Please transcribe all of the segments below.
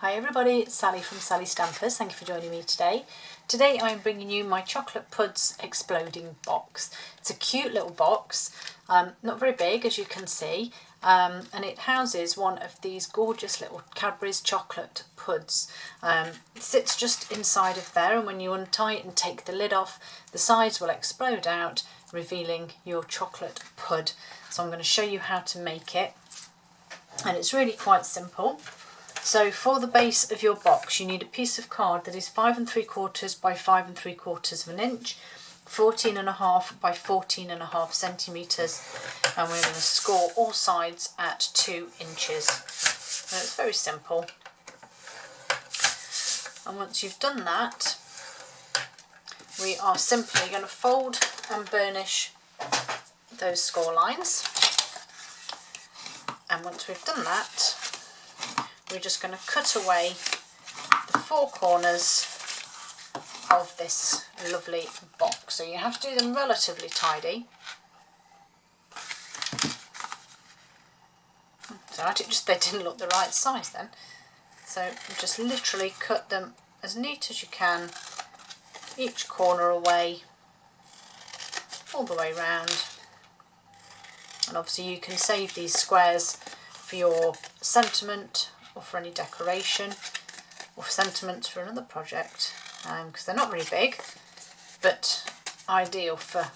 Hi everybody, it's Sally from Sallystampers. Thank you for joining me today. Today I'm bringing you my chocolate Puds exploding box. It's a cute little box, not very big as you can see, and it houses one of these gorgeous little Cadbury's chocolate Puds. It sits just inside of there, and when you untie it and take the lid off, the sides will explode out, revealing your chocolate Pud. So I'm going to show you how to make it, and it's really quite simple. So for the base of your box you need a piece of card that is 5 3/4 by 5 3/4 of an inch, 14.5 by 14.5 centimetres, and we're going to score all sides at 2 inches. And it's very simple. And once you've done that, we are simply going to fold and burnish those score lines. And once we've done that, we're just going to cut away the 4 corners of this lovely box. So you have to do them relatively tidy. So they didn't look the right size then. So just literally cut them as neat as you can, each corner away, all the way round. And obviously you can save these squares for your sentiment, or for any decoration, or sentiments for another project, because they're not very big, but ideal for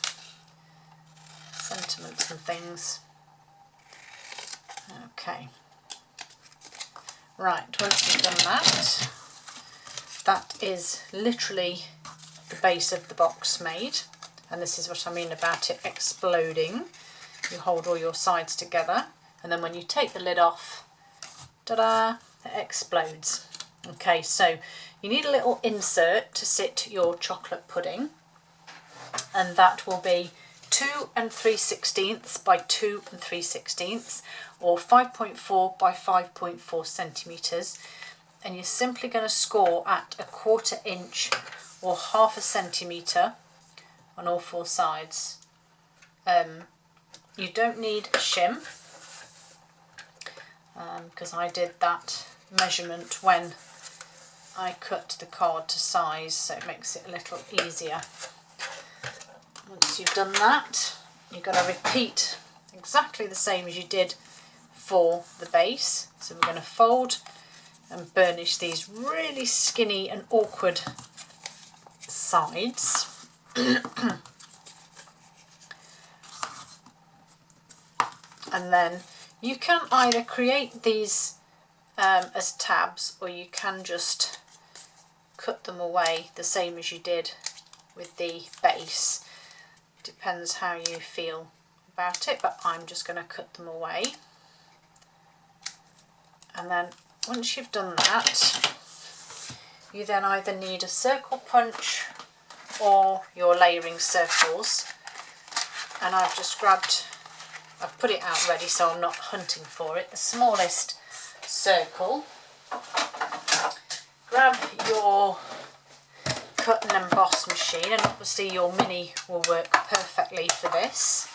sentiments and things. Okay, right, once you've done that, that is literally the base of the box made, and this is what I mean about it exploding. You hold all your sides together, and then when you take the lid off, ta-da, it explodes. Okay, so you need a little insert to sit your chocolate pudding, and that will be 2 3/16 by 2 3/16, or 5.4 by 5.4 centimetres, and you're simply going to score at 1/4 inch or 1/2 centimetre on all 4 sides. You don't need a shim, because I did that measurement when I cut the card to size, so it makes it a little easier. Once you've done that, you're going to repeat exactly the same as you did for the base. So we're going to fold and burnish these really skinny and awkward sides. And then you can either create these as tabs, or you can just cut them away the same as you did with the base. Depends how you feel about it, but I'm just going to cut them away. And then once you've done that, you then either need a circle punch or your layering circles. And I've put it out ready, so I'm not hunting for it. The smallest circle. Grab your cut and emboss machine, and obviously your mini will work perfectly for this.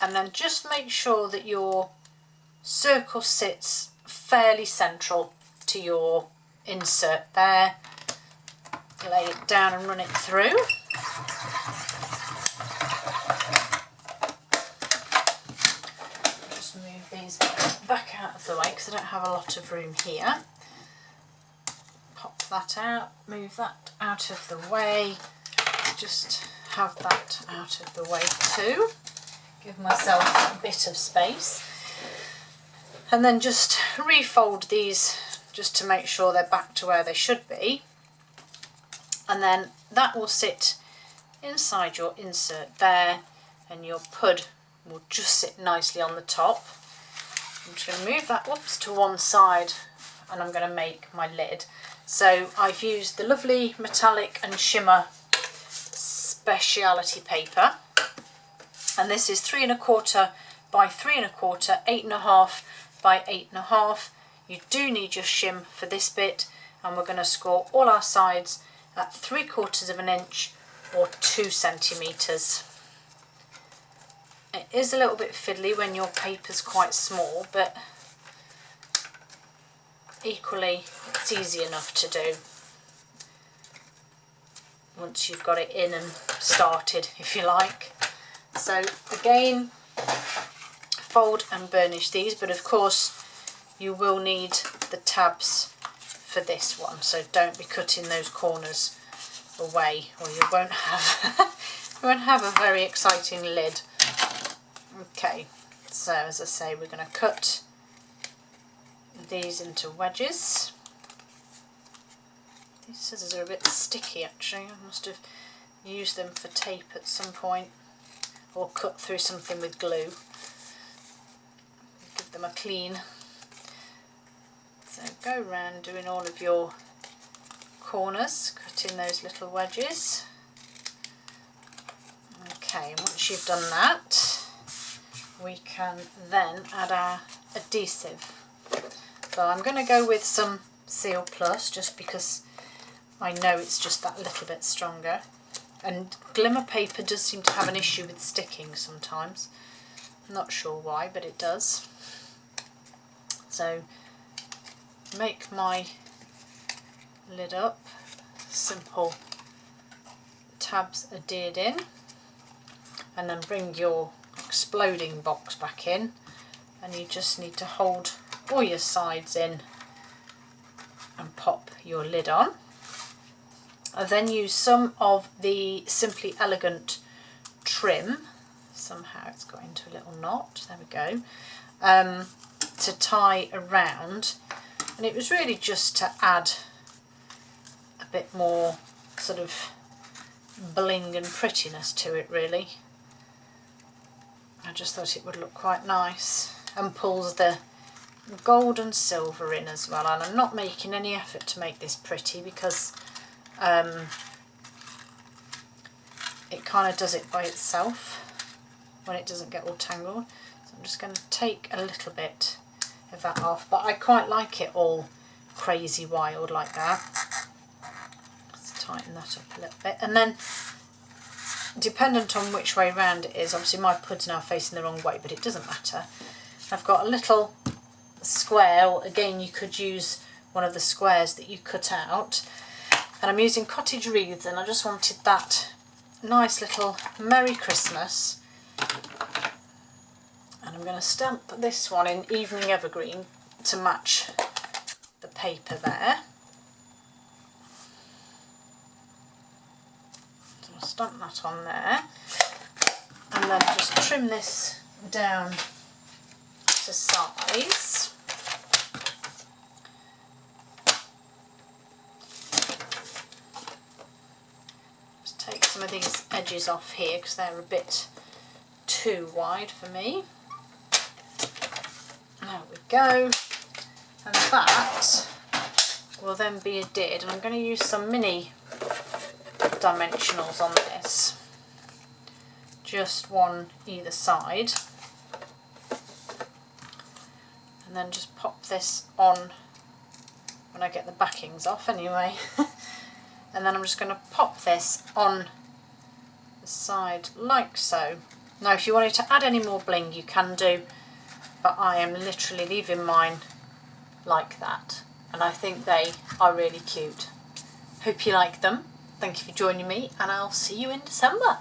And then just make sure that your circle sits fairly central to your insert there. Lay it down and run it through. Move these back out of the way because I don't have a lot of room here. Pop that out, move that out of the way, just have that out of the way too. Give myself a bit of space. And then just refold these just to make sure they're back to where they should be. And then that will sit inside your insert there, and your Pud will just sit nicely on the top. I'm just going to move that to one side, and I'm going to make my lid. So I've used the lovely metallic and shimmer speciality paper, and this is 3 1/4 by 3 1/4, 8.5 by 8.5. You do need your shim for this bit, and we're going to score all our sides at 3/4 of an inch or 2 centimetres. It is a little bit fiddly when your paper's quite small, but equally it's easy enough to do once you've got it in and started, if you like. So again, fold and burnish these, but of course you will need the tabs for this one, so don't be cutting those corners away or you won't have you won't have a very exciting lid. Okay, so as I say, we're going to cut these into wedges. These scissors are a bit sticky actually, I must have used them for tape at some point or cut through something with glue. Give them a clean. So go around doing all of your corners, cutting those little wedges. Okay, and once you've done that, we can then add our adhesive. So I'm going to go with some Seal Plus just because I know it's just that little bit stronger. And glimmer paper does seem to have an issue with sticking sometimes. I'm not sure why, but it does. So make my lid up, simple tabs adhered in, and then bring your exploding box back in, and you just need to hold all your sides in and pop your lid on. I then use some of the Simply Elegant trim, somehow it's got into a little knot, there we go, to tie around, and it was really just to add a bit more sort of bling and prettiness to it really. I just thought it would look quite nice and pulls the gold and silver in as well, and I'm not making any effort to make this pretty because it kind of does it by itself when it doesn't get all tangled. So I'm just going to take a little bit of that off, but I quite like it all crazy wild like that. Let's tighten that up a little bit, and then dependent on which way round it is, obviously my pud's now facing the wrong way, but it doesn't matter. I've got a little square, or again you could use one of the squares that you cut out, and I'm using cottage wreaths, and I just wanted that nice little Merry Christmas, and I'm going to stamp this one in Evening Evergreen to match the paper there. So I'll stamp that on there, and then just trim this down to size. Just take some of these edges off here because they're a bit too wide for me. There we go, and that will then be adhered, and I'm going to use some mini dimensionals on this, just one either side, and then just pop this on when I get the backings off anyway. And then I'm just going to pop this on the side like so. Now if you wanted to add any more bling you can do, but I am literally leaving mine like that, and I think they are really cute. Hope you like them. Thank you for joining me, and I'll see you in December.